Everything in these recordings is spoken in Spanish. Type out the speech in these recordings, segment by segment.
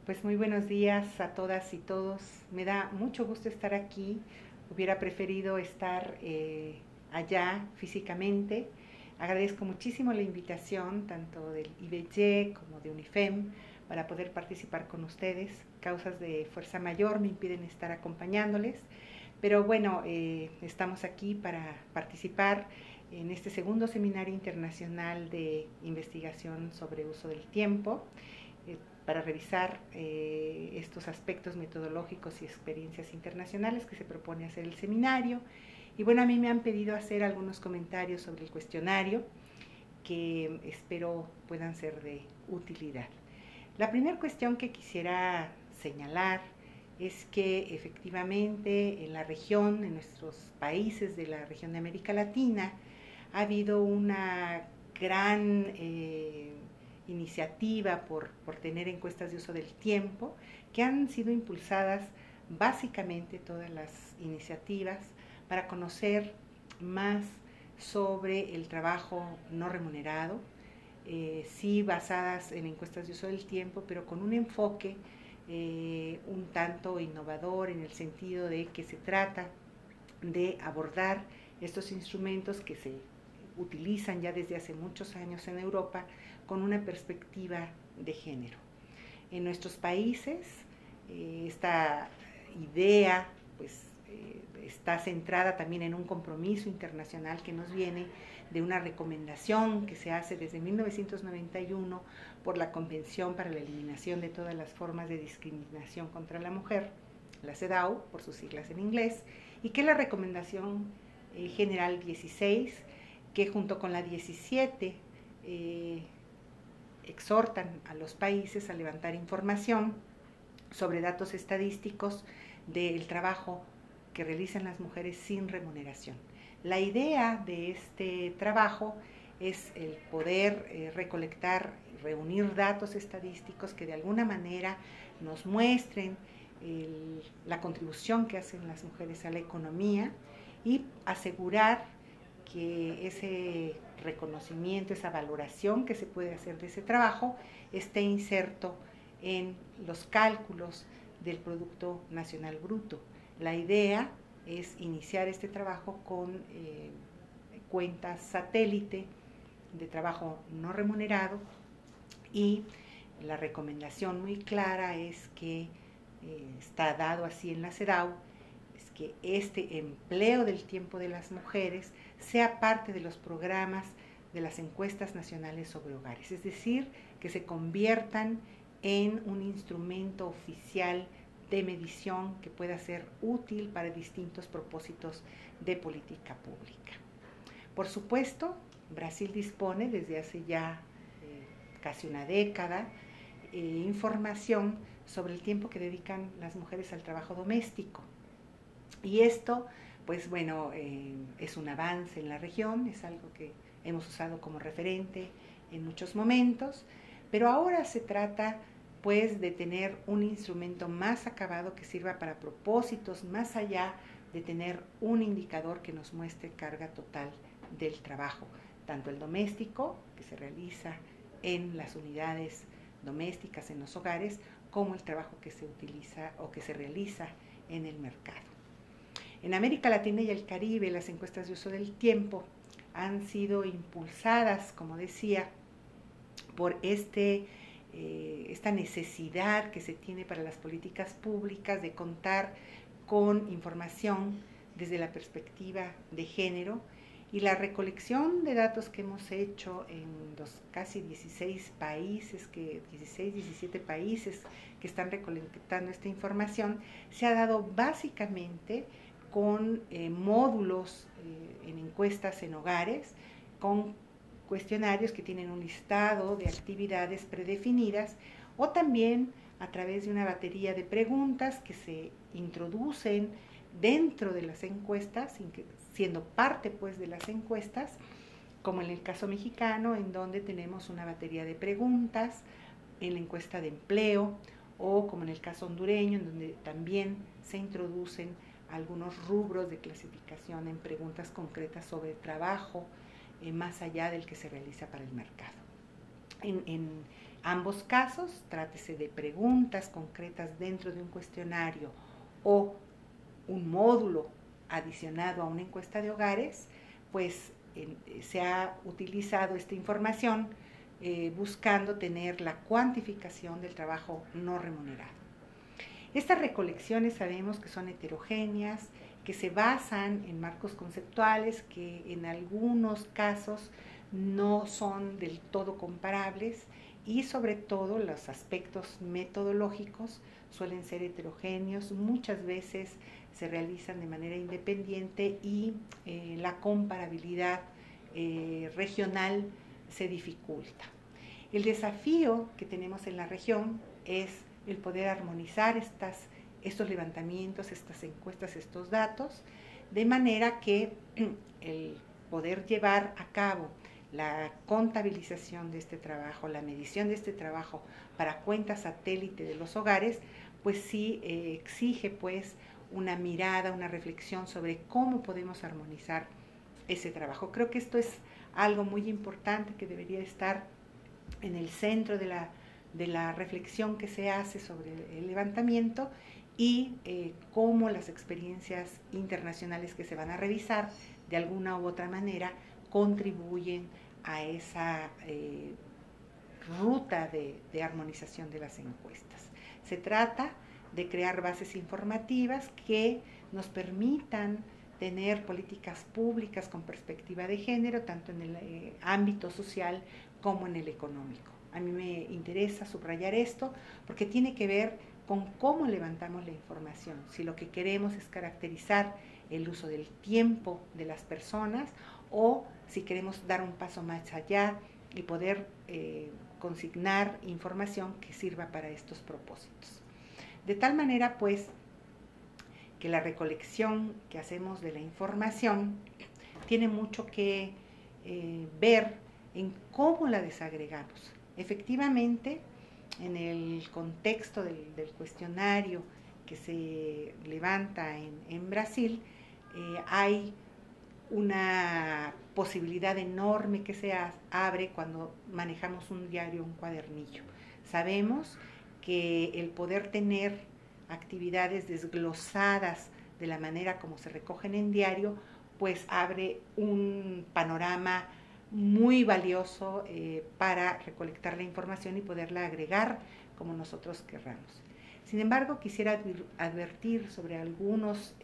Pues muy buenos días a todas y todos. Me da mucho gusto estar aquí. Hubiera preferido estar allá físicamente. Agradezco muchísimo la invitación tanto del IBG como de UNIFEM para poder participar con ustedes. Causas de fuerza mayor me impiden estar acompañándoles, pero bueno, estamos aquí para participar en este segundo seminario internacional de investigación sobre uso del tiempo, para revisar estos aspectos metodológicos y experiencias internacionales que se propone hacer el seminario. Y bueno, a mí me han pedido hacer algunos comentarios sobre el cuestionario que espero puedan ser de utilidad. La primera cuestión que quisiera señalar es que efectivamente en la región, en nuestros países de la región de América Latina, ha habido una gran iniciativa por tener encuestas de uso del tiempo, que han sido impulsadas básicamente todas las iniciativas para conocer más sobre el trabajo no remunerado, sí basadas en encuestas de uso del tiempo, pero con un enfoque un tanto innovador en el sentido de que se trata de abordar estos instrumentos que se utilizan ya desde hace muchos años en Europa con una perspectiva de género. En nuestros países, esta idea pues está centrada también en un compromiso internacional que nos viene de una recomendación que se hace desde 1991 por la Convención para la Eliminación de todas las formas de discriminación contra la mujer, la CEDAW, por sus siglas en inglés, y que es la recomendación general 16, que junto con la 17 exhortan a los países a levantar información sobre datos estadísticos del trabajo que realizan las mujeres sin remuneración. La idea de este trabajo es el poder recolectar, reunir datos estadísticos que de alguna manera nos muestren la contribución que hacen las mujeres a la economía y asegurar que ese reconocimiento, esa valoración que se puede hacer de ese trabajo esté inserto en los cálculos del Producto Nacional Bruto. La idea es iniciar este trabajo con cuentas satélite de trabajo no remunerado, y la recomendación muy clara es que está dado así en la CEDAW, es que este empleo del tiempo de las mujeres sea parte de los programas de las encuestas nacionales sobre hogares, es decir, que se conviertan en un instrumento oficial de medición que pueda ser útil para distintos propósitos de política pública. Por supuesto, Brasil dispone desde hace ya casi una década información sobre el tiempo que dedican las mujeres al trabajo doméstico. Y esto, pues bueno, es un avance en la región, es algo que hemos usado como referente en muchos momentos, pero ahora se trata pues de tener un instrumento más acabado que sirva para propósitos más allá de tener un indicador que nos muestre carga total del trabajo, tanto el doméstico, que se realiza en las unidades domésticas en los hogares, como el trabajo que se utiliza o que se realiza en el mercado. En América Latina y el Caribe, las encuestas de uso del tiempo han sido impulsadas, como decía, por esta necesidad que se tiene para las políticas públicas de contar con información desde la perspectiva de género, y la recolección de datos que hemos hecho en los casi 16 países, 17 países que están recolectando esta información, se ha dado básicamente con módulos en encuestas en hogares, con cuestionarios que tienen un listado de actividades predefinidas, o también a través de una batería de preguntas que se introducen dentro de las encuestas, siendo parte pues de las encuestas, como en el caso mexicano, en donde tenemos una batería de preguntas en la encuesta de empleo, o como en el caso hondureño, en donde también se introducen algunos rubros de clasificación en preguntas concretas sobre trabajo, más allá del que se realiza para el mercado. En Ambos casos, trátese de preguntas concretas dentro de un cuestionario o un módulo adicionado a una encuesta de hogares, pues se ha utilizado esta información buscando tener la cuantificación del trabajo no remunerado. Estas recolecciones sabemos que son heterogéneas, que se basan en marcos conceptuales que en algunos casos no son del todo comparables y sobre todo los aspectos metodológicos suelen ser heterogéneos, muchas veces se realizan de manera independiente y la comparabilidad regional se dificulta. El desafío que tenemos en la región es el poder armonizar estos levantamientos, estas encuestas, estos datos, de manera que el poder llevar a cabo la contabilización de este trabajo, la medición de este trabajo para cuentas satélite de los hogares, pues sí exige pues una mirada, una reflexión sobre cómo podemos armonizar ese trabajo. Creo que esto es algo muy importante que debería estar en el centro de la reflexión que se hace sobre el levantamiento y cómo las experiencias internacionales que se van a revisar de alguna u otra manera contribuyen a esa ruta de armonización de las encuestas. Se trata de crear bases informativas que nos permitan tener políticas públicas con perspectiva de género, tanto en el ámbito social como en el económico. A mí me interesa subrayar esto porque tiene que ver con cómo levantamos la información. Si lo que queremos es caracterizar el uso del tiempo de las personas o si queremos dar un paso más allá y poder consignar información que sirva para estos propósitos. De tal manera, pues, que la recolección que hacemos de la información tiene mucho que ver en cómo la desagregamos. Efectivamente, en el contexto del cuestionario que se levanta en Brasil, hay una posibilidad enorme que se abre cuando manejamos un diario, un cuadernillo. Sabemos que el poder tener actividades desglosadas de la manera como se recogen en diario, pues abre un panorama muy valioso para recolectar la información y poderla agregar como nosotros querramos. Sin embargo, quisiera advertir sobre algunos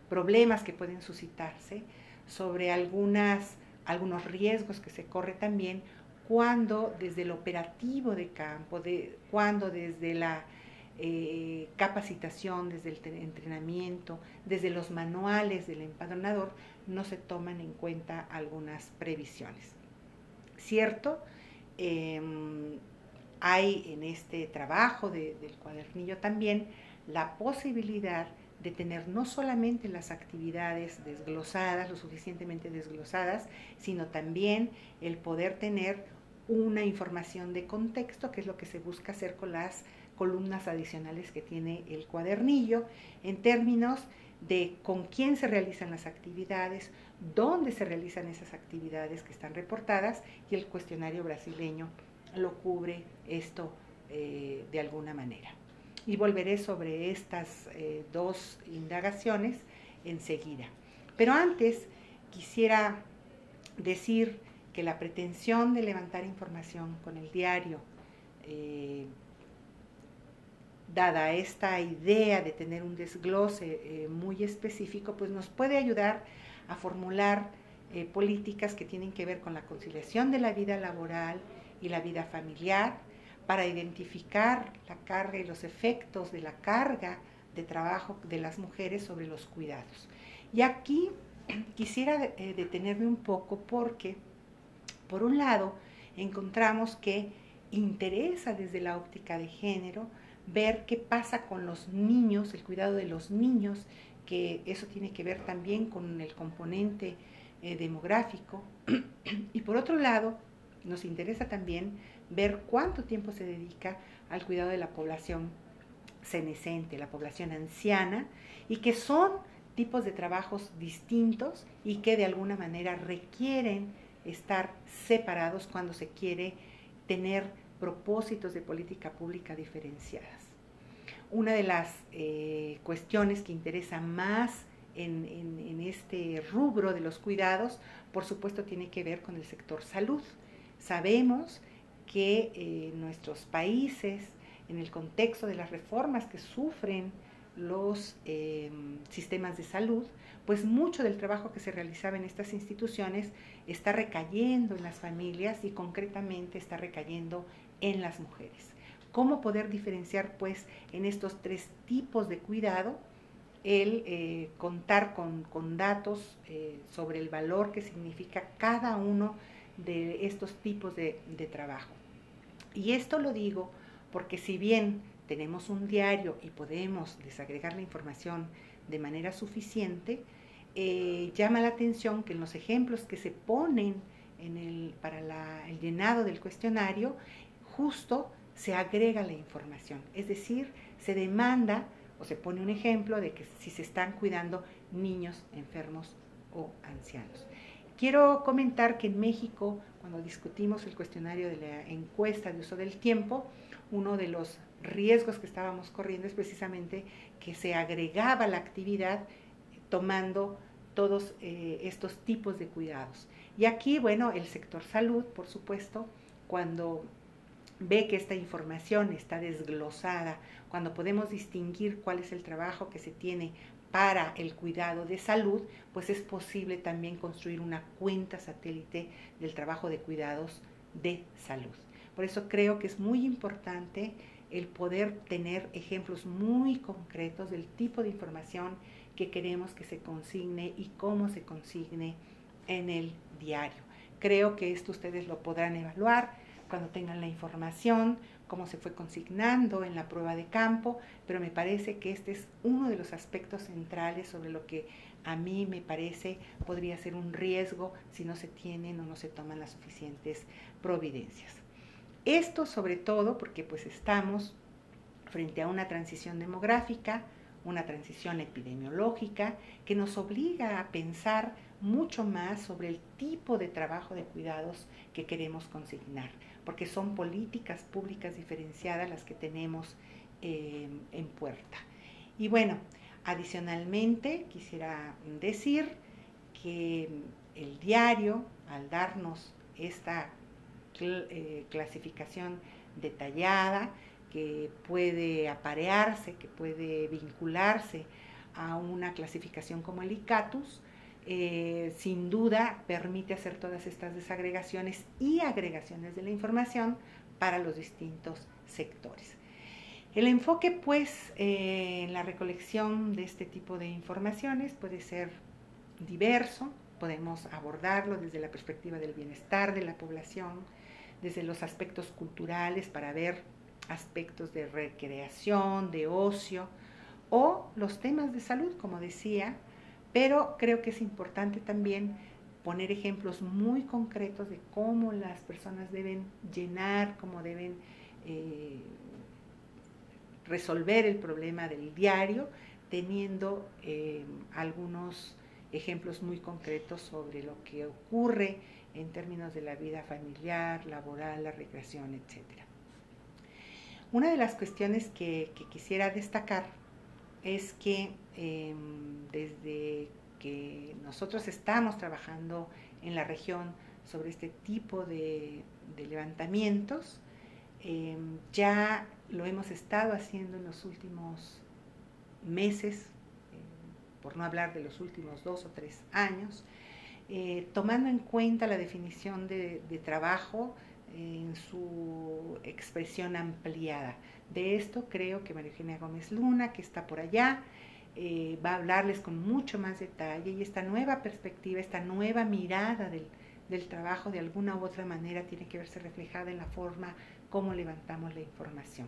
problemas que pueden suscitarse, sobre algunos riesgos que se corre también cuando desde el operativo de campo, cuando desde la capacitación, desde el entrenamiento, desde los manuales del empadronador, no se toman en cuenta algunas previsiones. Cierto, hay en este trabajo del cuadernillo también la posibilidad de tener no solamente las actividades desglosadas, lo suficientemente desglosadas, sino también el poder tener una información de contexto, que es lo que se busca hacer con las columnas adicionales que tiene el cuadernillo, en términos de con quién se realizan las actividades, dónde se realizan esas actividades que están reportadas, y el cuestionario brasileño lo cubre esto de alguna manera. Y volveré sobre estas dos indagaciones enseguida. Pero antes quisiera decir que la pretensión de levantar información con el diario, dada esta idea de tener un desglose muy específico, pues nos puede ayudar a formular políticas que tienen que ver con la conciliación de la vida laboral y la vida familiar, para identificar la carga y los efectos de la carga de trabajo de las mujeres sobre los cuidados. Y aquí quisiera detenerme un poco porque, por un lado, encontramos que interesa desde la óptica de género ver qué pasa con los niños, el cuidado de los niños, que eso tiene que ver también con el componente demográfico. Y por otro lado, nos interesa también ver cuánto tiempo se dedica al cuidado de la población senescente, la población anciana, y que son tipos de trabajos distintos y que de alguna manera requieren estar separados cuando se quiere tener propósitos de política pública diferenciadas. Una de las cuestiones que interesa más en este rubro de los cuidados, por supuesto, tiene que ver con el sector salud. Sabemos que nuestros países, en el contexto de las reformas que sufren los sistemas de salud, pues mucho del trabajo que se realizaba en estas instituciones está recayendo en las familias y concretamente está recayendo en las mujeres. ¿Cómo poder diferenciar pues en estos tres tipos de cuidado? El contar con datos sobre el valor que significa cada uno de estos tipos de trabajo. Y esto lo digo porque si bien tenemos un diario y podemos desagregar la información de manera suficiente, llama la atención que en los ejemplos que se ponen para el llenado del cuestionario, justo se agrega la información, es decir, se demanda o se pone un ejemplo de que si se están cuidando niños enfermos o ancianos. Quiero comentar que en México, cuando discutimos el cuestionario de la encuesta de uso del tiempo, uno de los riesgos que estábamos corriendo es precisamente que se agregaba la actividad tomando todos estos tipos de cuidados. Y aquí, bueno, el sector salud, por supuesto, cuando ve que esta información está desglosada, cuando podemos distinguir cuál es el trabajo que se tiene para el cuidado de salud, pues es posible también construir una cuenta satélite del trabajo de cuidados de salud. Por eso creo que es muy importante el poder tener ejemplos muy concretos del tipo de información que queremos que se consigne y cómo se consigne en el diario. Creo que esto ustedes lo podrán evaluar cuando tengan la información, cómo se fue consignando en la prueba de campo, pero me parece que este es uno de los aspectos centrales sobre lo que a mí me parece podría ser un riesgo si no se tienen o no se toman las suficientes providencias. Esto sobre todo porque pues estamos frente a una transición demográfica, una transición epidemiológica que nos obliga a pensar mucho más sobre el tipo de trabajo de cuidados que queremos consignar, porque son políticas públicas diferenciadas las que tenemos en puerta. Y bueno, adicionalmente quisiera decir que el diario, al darnos esta clasificación detallada, que puede aparearse, que puede vincularse a una clasificación como el ICATUS, sin duda permite hacer todas estas desagregaciones y agregaciones de la información para los distintos sectores. El enfoque, pues, en la recolección de este tipo de informaciones puede ser diverso, podemos abordarlo desde la perspectiva del bienestar de la población, desde los aspectos culturales para ver aspectos de recreación, de ocio, o los temas de salud, como decía, pero creo que es importante también poner ejemplos muy concretos de cómo las personas deben llenar, cómo deben resolver el problema del diario, teniendo algunos ejemplos muy concretos sobre lo que ocurre en términos de la vida familiar, laboral, la recreación, etc. Una de las cuestiones que quisiera destacar es que desde que nosotros estamos trabajando en la región sobre este tipo de levantamientos, ya lo hemos estado haciendo en los últimos meses, por no hablar de los últimos 2 o 3 años, tomando en cuenta la definición de trabajo en su expresión ampliada. De esto creo que María Eugenia Gómez Luna, que está por allá, va a hablarles con mucho más detalle, y esta nueva perspectiva, esta nueva mirada del trabajo de alguna u otra manera tiene que verse reflejada en la forma como levantamos la información.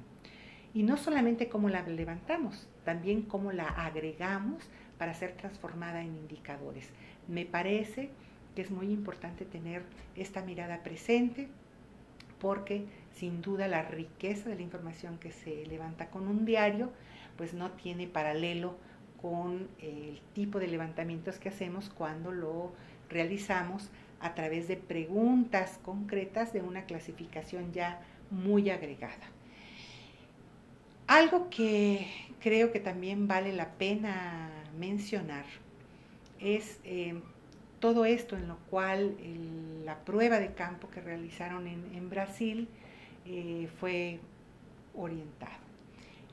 Y no solamente cómo la levantamos, también cómo la agregamos para ser transformada en indicadores. Me parece que es muy importante tener esta mirada presente, porque sin duda la riqueza de la información que se levanta con un diario pues no tiene paralelo con el tipo de levantamientos que hacemos cuando lo realizamos a través de preguntas concretas de una clasificación ya muy agregada. Algo que creo que también vale la pena mencionar es todo esto en lo cual la prueba de campo que realizaron en Brasil fue orientado.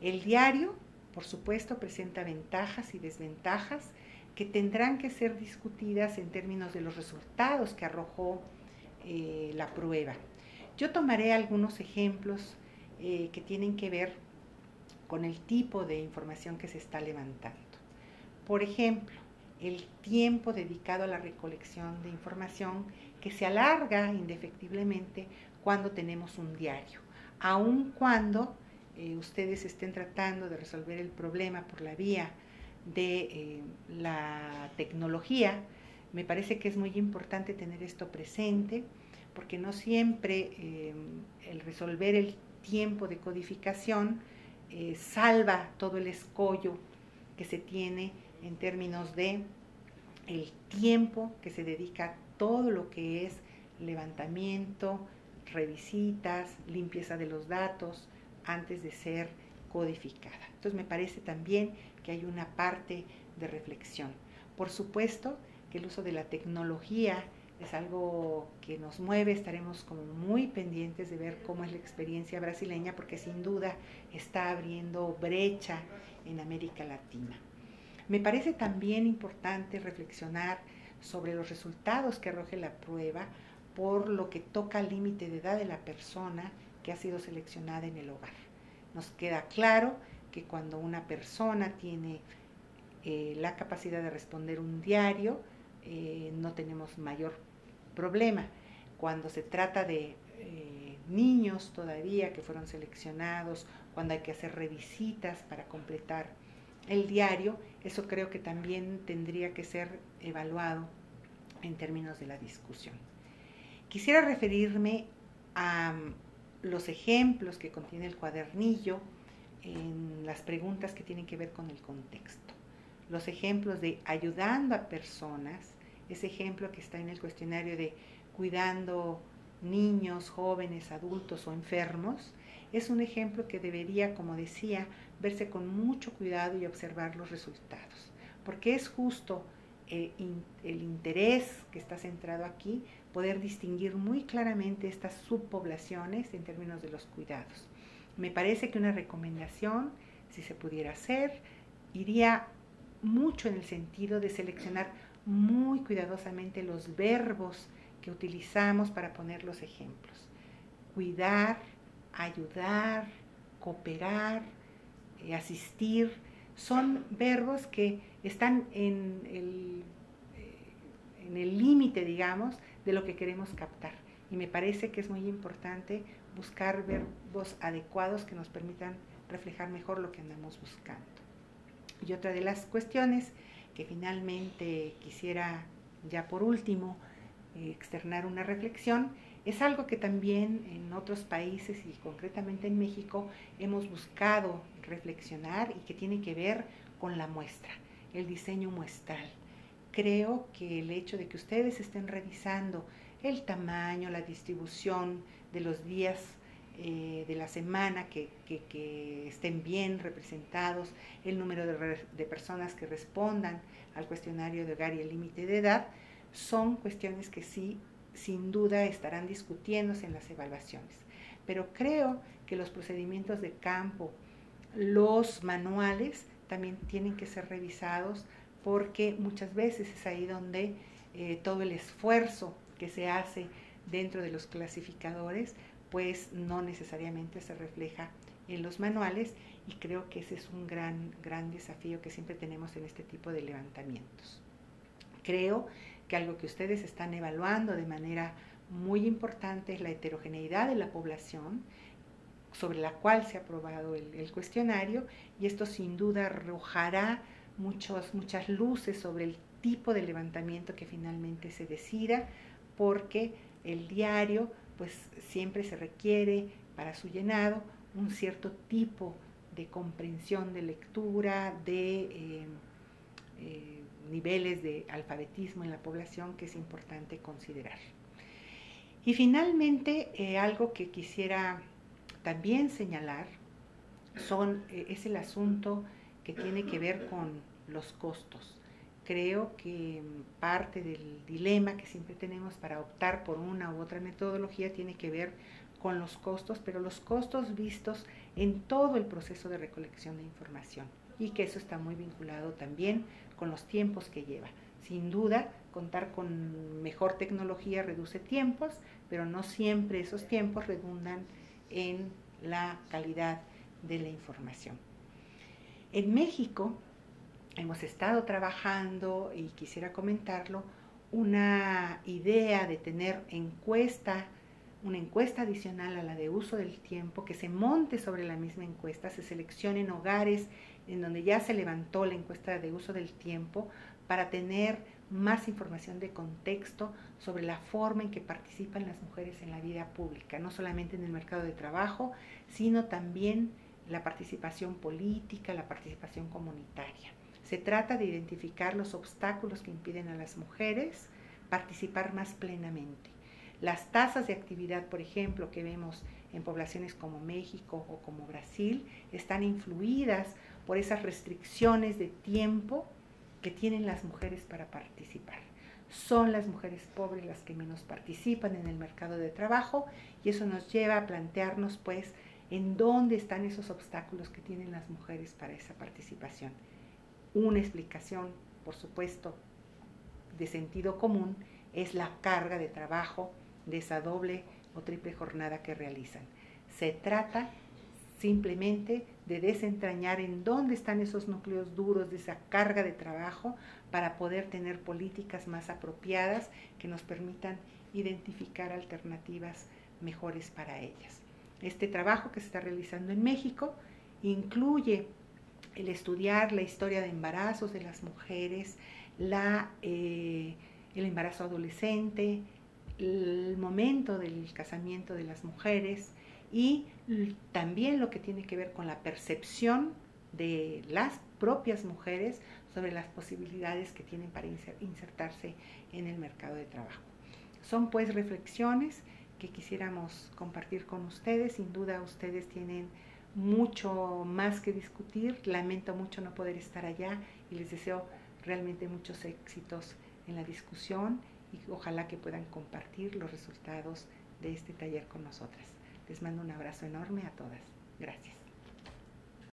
El diario, por supuesto, presenta ventajas y desventajas que tendrán que ser discutidas en términos de los resultados que arrojó la prueba. Yo tomaré algunos ejemplos que tienen que ver con el tipo de información que se está levantando. Por ejemplo, el tiempo dedicado a la recolección de información que se alarga indefectiblemente cuando tenemos un diario, aun cuando ustedes estén tratando de resolver el problema por la vía de la tecnología. Me parece que es muy importante tener esto presente, porque no siempre el resolver el tiempo de codificación salva todo el escollo que se tiene en términos de el tiempo que se dedica a todo lo que es levantamiento, revisitas, limpieza de los datos antes de ser codificada. Entonces me parece también que hay una parte de reflexión. Por supuesto que el uso de la tecnología es algo que nos mueve, estaremos como muy pendientes de ver cómo es la experiencia brasileña, porque sin duda está abriendo brecha en América Latina. Me parece también importante reflexionar sobre los resultados que arroje la prueba por lo que toca al límite de edad de la persona que ha sido seleccionada en el hogar. Nos queda claro que cuando una persona tiene la capacidad de responder un diario, no tenemos mayor problema. Cuando se trata de niños todavía que fueron seleccionados, cuando hay que hacer revisitas para completar el diario, eso creo que también tendría que ser evaluado en términos de la discusión. Quisiera referirme a los ejemplos que contiene el cuadernillo en las preguntas que tienen que ver con el contexto. Los ejemplos de ayudando a personas, ese ejemplo que está en el cuestionario de cuidando niños, jóvenes, adultos o enfermos, es un ejemplo que debería, como decía, verse con mucho cuidado y observar los resultados, porque es justo el interés que está centrado aquí, poder distinguir muy claramente estas subpoblaciones en términos de los cuidados. Me parece que una recomendación, si se pudiera hacer, iría mucho en el sentido de seleccionar muy cuidadosamente los verbos que utilizamos para poner los ejemplos. Cuidar, ayudar, cooperar, asistir, son verbos que están en el límite, digamos, de lo que queremos captar. Y me parece que es muy importante buscar verbos adecuados que nos permitan reflejar mejor lo que andamos buscando. Y otra de las cuestiones que finalmente quisiera, ya por último, externar una reflexión, es algo que también en otros países y concretamente en México hemos buscado reflexionar y que tiene que ver con la muestra, el diseño muestral. Creo que el hecho de que ustedes estén revisando el tamaño, la distribución de los días de la semana que estén bien representados, el número de personas que respondan al cuestionario de hogar y el límite de edad, son cuestiones que sí, sin duda, estarán discutiéndose en las evaluaciones. Pero creo que los procedimientos de campo, los manuales, también tienen que ser revisados, porque muchas veces es ahí donde todo el esfuerzo que se hace dentro de los clasificadores, pues no necesariamente se refleja en los manuales, y creo que ese es un gran desafío que siempre tenemos en este tipo de levantamientos. Creo que algo que ustedes están evaluando de manera muy importante es la heterogeneidad de la población sobre la cual se ha aprobado el cuestionario, y esto sin duda arrojará muchas luces sobre el tipo de levantamiento que finalmente se decida, porque el diario pues siempre se requiere para su llenado un cierto tipo de comprensión de lectura, de niveles de alfabetismo en la población que es importante considerar. Y finalmente, algo que quisiera también señalar es el asunto que tiene que ver con los costos. Creo que parte del dilema que siempre tenemos para optar por una u otra metodología tiene que ver con los costos, pero los costos vistos en todo el proceso de recolección de información, y que eso está muy vinculado también con los tiempos que lleva. Sin duda, contar con mejor tecnología reduce tiempos, pero no siempre esos tiempos redundan en la calidad de la información. En México hemos estado trabajando, y quisiera comentarlo, una idea de tener una encuesta adicional a la de uso del tiempo, que se monte sobre la misma encuesta, se seleccionen hogares en donde ya se levantó la encuesta de uso del tiempo, para tener más información de contexto sobre la forma en que participan las mujeres en la vida pública, no solamente en el mercado de trabajo, sino también la participación política, la participación comunitaria. Se trata de identificar los obstáculos que impiden a las mujeres participar más plenamente. Las tasas de actividad, por ejemplo, que vemos en poblaciones como México o como Brasil, están influidas por esas restricciones de tiempo que tienen las mujeres para participar. Son las mujeres pobres las que menos participan en el mercado de trabajo, y eso nos lleva a plantearnos, pues, en dónde están esos obstáculos que tienen las mujeres para esa participación. Una explicación, por supuesto, de sentido común, es la carga de trabajo de esa doble o triple jornada que realizan. Se trata simplemente de desentrañar en dónde están esos núcleos duros de esa carga de trabajo, para poder tener políticas más apropiadas que nos permitan identificar alternativas mejores para ellas. Este trabajo que se está realizando en México incluye el estudiar la historia de embarazos de las mujeres, el embarazo adolescente, el momento del casamiento de las mujeres, y también lo que tiene que ver con la percepción de las propias mujeres sobre las posibilidades que tienen para insertarse en el mercado de trabajo. Son, pues, reflexiones que quisiéramos compartir con ustedes. Sin duda ustedes tienen mucho más que discutir. Lamento mucho no poder estar allá, y les deseo realmente muchos éxitos en la discusión, y ojalá que puedan compartir los resultados de este taller con nosotras. Les mando un abrazo enorme a todas. Gracias.